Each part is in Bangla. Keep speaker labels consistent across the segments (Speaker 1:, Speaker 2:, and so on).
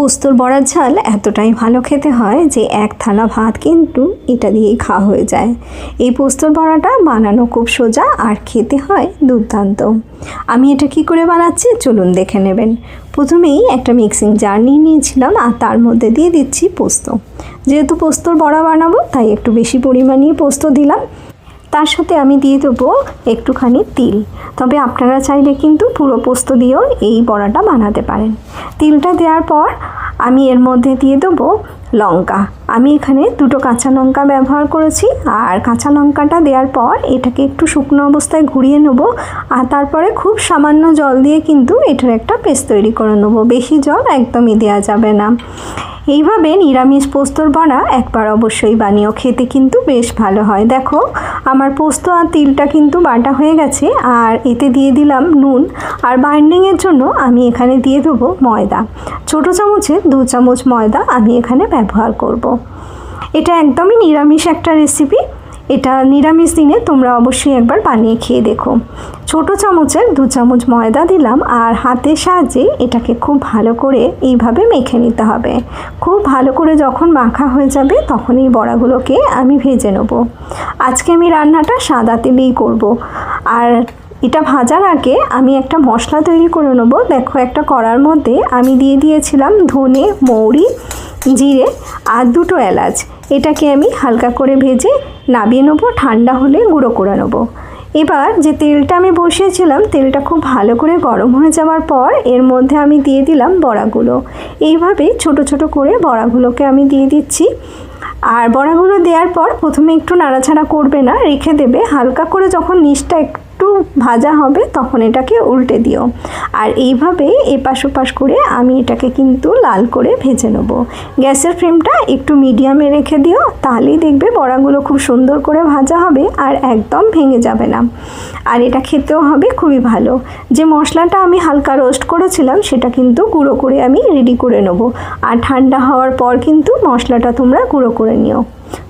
Speaker 1: পোস্তর বড়ার ঝাল এতটাই ভালো খেতে হয় যে এক থালা ভাত কিন্তু এটা দিয়েই খাওয়া হয়ে যায়। এই পোস্তর বড়াটা বানানো খুব সোজা আর খেতে হয় দুর্দান্ত। আমি এটা কি করে বানাচ্ছি চলুন দেখে নেবেন। প্রথমেই একটা মিক্সিং জার নিয়ে নিয়েছিলাম আর তার মধ্যে দিয়ে দিচ্ছি পোস্ত। যেহেতু পোস্তর বড়া বানাবো তাই একটু বেশি পরিমাণেই পোস্ত দিলাম। তার সাথে আমি দিয়ে দেবো একটুখানি তিল, তবে আপনারা চাইলে কিন্তু পুরো পোস্ত দিয়েও এই বড়াটা বানাতে পারেন। তিলটা দেওয়ার পর আমি এর মধ্যে দিয়ে দেবো লঙ্কা। আমি এখানে দুটো কাঁচা লঙ্কা ব্যবহার করেছি আর কাঁচা লঙ্কাটা দেওয়ার পর এটাকে একটু শুকনো অবস্থায় ঘুরিয়ে নেবো আর তারপরে খুব সামান্য জল দিয়ে কিন্তু এটার একটা পেস্ট তৈরি করে নেবো। বেশি জল একদমই দেওয়া যাবে না। এইভাবে নিরামিষ পোস্তর বড়া একবার অবশ্যই বানিয়েও খেতে কিন্তু বেশ ভালো হয়। দেখো আমার পোস্ত আর তিলটা কিন্তু বাটা হয়ে গেছে আর এতে দিয়ে দিলাম নুন আর বাইন্ডিংয়ের জন্য আমি এখানে দিয়ে দেবো ময়দা। ছোটো চামচে 2 চামচ ময়দা আমি এখানে ব্যবহার করব। এটা একদমই নিরামিষ একটা রেসিপি। এটা নিরামিষ দিনে তোমরা অবশ্যই একবার বানিয়ে খেয়ে দেখো। ছোটো চামচের 2 চামচ ময়দা দিলাম আর হাতের সাহায্যে এটাকে খুব ভালো করে এইভাবে মেখে নিতে হবে। খুব ভালো করে যখন মাখা হয়ে যাবে তখন এই বড়াগুলোকে আমি ভেজে নেব। আজকে আমি রান্নাটা সাদা তেলেই করব। আর এটা ভাজার আগে আমি একটা মশলা তৈরি করে নেব। দেখো একটা কড়ার মধ্যে আমি দিয়ে দিয়েছিলাম ধনে, মৌরি, জিরে আর 2টো এলাচ। এটাকে আমি হালকা করে ভেজে নামিয়ে নেবো, ঠান্ডা হলে গুঁড়ো করে নেবো। এবার যে তেলটা আমি বসিয়েছিলাম তেলটা খুব ভালো করে গরম হয়ে যাওয়ার পর এর মধ্যে আমি দিয়ে দিলাম বড়াগুলো। এইভাবে ছোট ছোট করে বড়াগুলোকে আমি দিয়ে দিচ্ছি। আর বড়াগুলো দেওয়ার পর প্রথমে একটু নাড়াচাড়া করবে না, রেখে দেবে। হালকা করে যখন নিচটা একটু ভাজা হবে তখন এটাকে উল্টে দিও। আর এইভাবে এপাশ ওপাশ করে আমি এটাকে কিন্তু লাল করে ভেজে নেব। গ্যাসের ফ্লেমটা একটু মিডিয়ামে রেখে দিও, তাহলেই দেখবে বড়াগুলো খুব সুন্দর করে ভাজা হবে আর একদম ভেঙে যাবে না। আর এটা খেতেও হবে খুবই ভালো। যে মশলাটা আমি হালকা রোস্ট করেছিলাম সেটা কিন্তু গুঁড়ো করে আমি রেডি করে নেব। আর ঠান্ডা হওয়ার পর কিন্তু মশলাটা তোমরা গুঁড়ো করে নিও।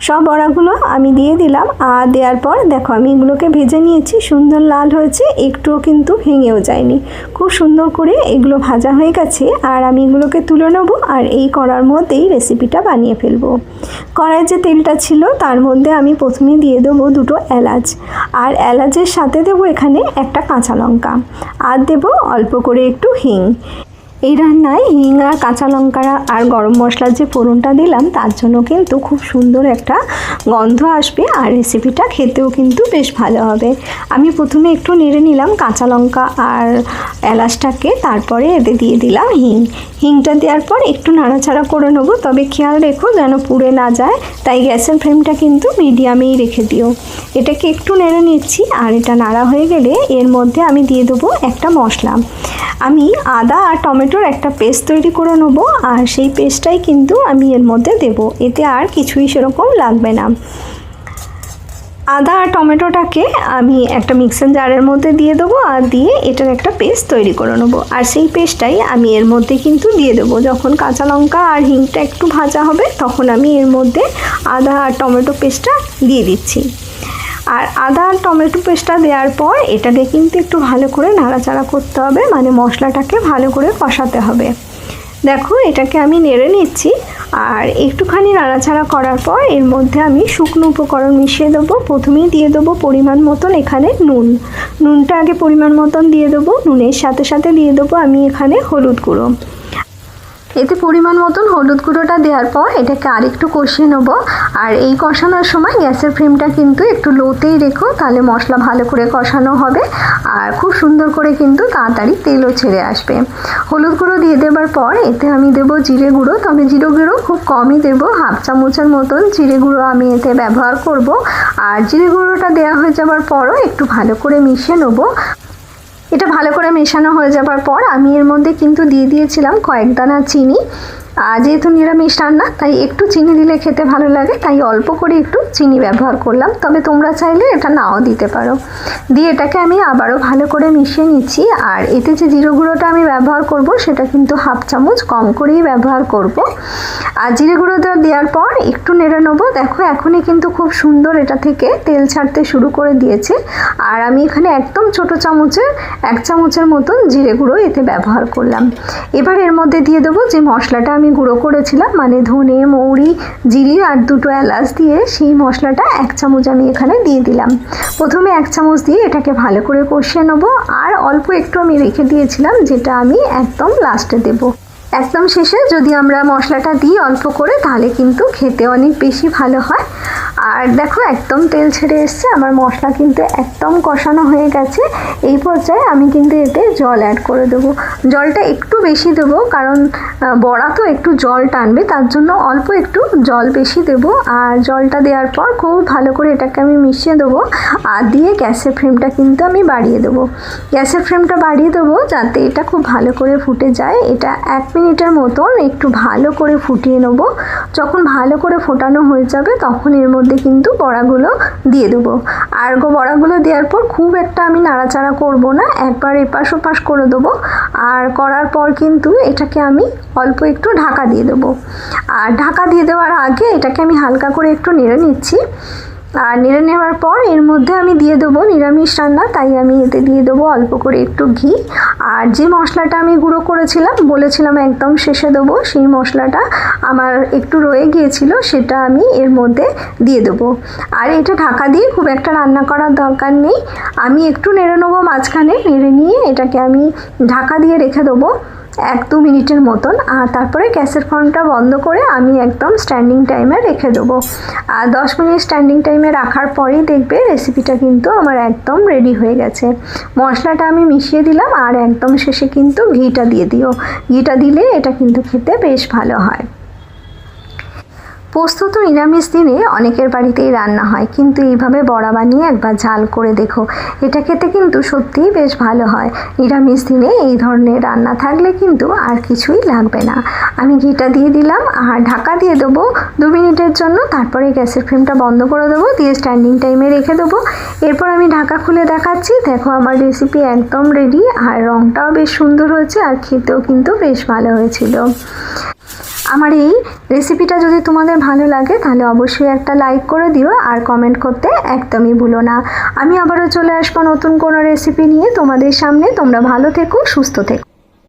Speaker 1: সব বড়াগুলো আমি দিয়ে দিলাম আর দেওয়ার পর দেখো আমি এগুলোকে ভেজে নিয়েছি, সুন্দর লাল হয়েছে, একটুও কিন্তু ভেঙেও যায়নি। খুব সুন্দর করে এগুলো ভাজা হয়ে গেছে আর আমি এগুলোকে তুলে নেবো আর এই কড়ার মধ্যেই রেসিপিটা বানিয়ে ফেলবো। কড়াইয়ের যে তেলটা ছিল তার মধ্যে আমি প্রথমে দিয়ে দেবো 2টো এলাচ আর এলাচের সাথে দেবো এখানে একটা কাঁচা লঙ্কা আর দেবো অল্প করে একটু হিং। এই রান্নায় হিং আর কাঁচা লঙ্কা আর গরম মশলার যে ফোড়নটা দিলাম তার জন্য কিন্তু খুব সুন্দর একটা গন্ধ আসবে আর রেসিপিটা খেতেও কিন্তু বেশ ভালো হবে। আমি প্রথমে একটু নেড়ে নিলাম কাঁচা লঙ্কা আর এলাচটাকে, তারপরে এতে দিয়ে দিলাম হিং। হিংটা দেওয়ার পর একটু নাড়াচাড়া করে নেবো, তবে খেয়াল রেখো যেন পুড়ে না যায়, তাই গ্যাসের ফ্লেমটা কিন্তু মিডিয়ামেই রেখে দিও। এটাকে একটু নেড়ে নিচ্ছি আর এটা নাড়া হয়ে গেলে এর মধ্যে আমি দিয়ে দেবো একটা মশলা। আমি আদা আর টমেটোর একটা পেস্ট তৈরি করে নেবো আর সেই পেস্টটাই কিন্তু আমি এর মধ্যে দেব। এতে আর কিছুই সেরকম লাগবে না। আদা আর টমেটোটাকে আমি একটা মিক্সার জারের মধ্যে দিয়ে দেবো আর দিয়ে এটার একটা পেস্ট তৈরি করে নেবো। আর সেই পেস্টটাই আমি এর মধ্যে কিন্তু দিয়ে দেবো। যখন কাঁচা লঙ্কা আর হিংটা একটু ভাজা হবে তখন আমি এর মধ্যে আদা আর টমেটো পেস্টটা দিয়ে দিচ্ছি। আর আদা আর টমেটো পেস্টটা দেওয়ার পর এটাকে কিন্তু একটু ভালো করে নাড়াচাড়া করতে হবে, মানে মশলাটাকে ভালো করে কষাতে হবে। দেখো এটাকে আমি নেড়ে নিচ্ছি আর একটুখানি নাড়াচাড়া করার পর এর মধ্যে আমি শুকনো উপকরণ মিশিয়ে দেবো। প্রথমেই দিয়ে দেবো পরিমাণ মতন এখানে নুন। নুনটা আগে পরিমাণ মতন দিয়ে দেবো, নুনের সাথে সাথে দিয়ে দেবো আমি এখানে হলুদ গুঁড়ো। এতে পরিমাণ মতন হলুদ গুঁড়োটা দেওয়ার পর এটাকে আরেকটু কষিয়ে নেব। আর এই কষানোর সময় গ্যাসের ফ্লেমটা কিন্তু একটু লোতেই রেখো, তাহলে মশলা ভালো করে কষানো হবে আর খুব সুন্দর করে কিন্তু তাড়াতাড়ি তেলও ছেড়ে আসবে। হলুদ গুঁড়ো দিয়ে দেওয়ার পর এতে আমি দেবো জিরে গুঁড়ো, তবে জিরে গুঁড়ো খুব কমই দেবো, 1/2 চামচের মতন জিরে গুঁড়ো আমি এতে ব্যবহার করব। আর জিরে গুঁড়োটা দেওয়া হয়ে যাওয়ার পরও একটু ভালো করে মিশিয়ে নেবো। এটা ভালো করে মেশানো হয়ে যাবার পর আমি এর মধ্যে কিন্তু দিয়ে দিয়েছিলাম কয়েক দানা চিনি আর যেহেতু নিরামিষ রান্না তাই একটু চিনি দিলে খেতে ভালো লাগে, তাই অল্প করে একটু চিনি ব্যবহার করলাম, তবে তোমরা চাইলে এটা নাও দিতে পারো। দিয়ে এটাকে আমি আবারও ভালো করে মিশিয়ে নিচ্ছি। আর এতে যে জিরে গুঁড়োটা আমি ব্যবহার করব সেটা কিন্তু হাফ চামচ কম করেই ব্যবহার করব। আর জিরে গুঁড়ো দেওয়ার পর একটু নেড়ে নেবো। দেখো এখনই কিন্তু খুব সুন্দর এটা থেকে তেল ছাড়তে শুরু করে দিয়েছে। আর আমি এখানে একদম ছোট চামচের 1 চামচের মতন জিরে গুঁড়ো এতে ব্যবহার করলাম। এবার এর মধ্যে দিয়ে দেবো যে মশলাটা আমি গুঁড়ো করেছিলাম, মানে ধনে, মৌরি, জিরে আর 2টো এলাচ দিয়ে সেই মশলাটা 1 চামচ আমি এখানে দিয়ে দিলাম। প্রথমে 1 চামচ দিয়ে এটাকে ভালো করে কষিয়ে নেবো। আর অল্প একটু আমি রেখে দিয়েছিলাম, যেটা আমি একদম লাস্টে দেবো। একদম শেষে যদি আমরা মশলাটা দিই অল্প করে, তাহলে কিন্তু খেতে অনেক বেশি ভালো হয়। আর দেখো একদম তেল ছেড়ে এসছে, আমার মশলা কিন্তু একদম কষানো হয়ে গেছে। এই পর্যায়ে আমি কিন্তু এতে জল অ্যাড করে দেবো। জলটা একটু বেশি দেবো, কারণ বড়া তো একটু জল টানবে, তার জন্য অল্প একটু জল বেশি দেবো। আর জলটা দেওয়ার পর খুব ভালো করে এটাকে আমি মিশিয়ে দেবো। আর দিয়ে গ্যাসের ফ্লেমটা কিন্তু আমি বাড়িয়ে দেবো। গ্যাসের ফ্লেমটা বাড়িয়ে দেবো যাতে এটা খুব ভালো করে ফুটে যায়। এটা 1 মিনিটের মতন একটু ভালো করে ফুটিয়ে নেবো। যখন ভালো করে ফোটানো হয়ে যাবে তখন এর মধ্যে কিন্তু বড়াগুলো দিয়ে দেবো। আর বড়াগুলো দেওয়ার পর খুব একটা আমি নাড়াচাড়া করব না, একবার এপাশ ওপাশ করে দেবো। আর করার পর কিন্তু এটাকে আমি অল্প একটু ঢাকা দিয়ে দেবো। আর ঢাকা দিয়ে দেওয়ার আগে এটাকে আমি হালকা করে একটু নেড়ে নিচ্ছি। আর নেড়ে নেওয়ার পর এর মধ্যে আমি দিয়ে দেবো নিরামিষ রান্না, তাই আমি এতে দিয়ে দেবো অল্প করে একটু ঘি। আর যে মশলাটা আমি গুঁড়ো করেছিলাম, বলেছিলাম একদম শেষে দেবো, সেই মশলাটা আমার একটু রয়ে গিয়েছিল, সেটা আমি এর মধ্যে দিয়ে দেবো। আর এটা ঢাকা দিয়ে খুব একটা রান্না করার দরকার নেই, আমি একটু নেড়ে নেবো মাঝখানে। নেড়ে নিয়ে এটাকে আমি ঢাকা দিয়ে রেখে দেবো 1-2 মিনিটের মতন। আর তারপরে গ্যাসের ফ্লেমটা বন্ধ করে আমি একদম স্ট্যান্ডিং টাইমে রেখে দেবো। আর 10 মিনিট স্ট্যান্ডিং টাইমে রাখার পরেই দেখবে রেসিপিটা কিন্তু আমার একদম রেডি হয়ে গেছে। মশলাটা আমি মিশিয়ে দিলাম। আর একদম শেষে কিন্তু ঘিটা দিয়ে দিও। ঘিটা দিলে এটা কিন্তু খেতে বেশ ভালো হয়। পোস্ত তো নিরামিষ দিনে অনেকের বাড়িতেই রান্না হয়, কিন্তু এইভাবে বড়া বানিয়ে একবার ঝাল করে দেখো, এটা খেতে কিন্তু সত্যিই বেশ ভালো হয়। নিরামিষ দিনে এই ধরনের রান্না থাকলে কিন্তু আর কিছুই লাগবে না। আমি ঘিটা দিয়ে দিলাম আর ঢাকা দিয়ে দেবো 2 মিনিটের জন্য। তারপরে গ্যাসের ফ্লেমটা বন্ধ করে দেবো, দিয়ে স্ট্যান্ডিং টাইমে রেখে দেবো। এরপর আমি ঢাকা খুলে দেখাচ্ছি। দেখো আমার রেসিপি একদম রেডি। আর রঙটাও বেশ সুন্দর হয়েছে, আর খেতেও কিন্তু বেশ ভালো হয়েছিল। আমার এই রেসিপিটা যদি তোমাদের ভালো লাগে তাহলে অবশ্যই একটা লাইক করে দিও, আর কমেন্ট করতে একদমই ভুলো না। আমি আবারও চলে আসবো নতুন কোনো রেসিপি নিয়ে তোমাদের সামনে। তোমরা ভালো থেকো, সুস্থ থেকো।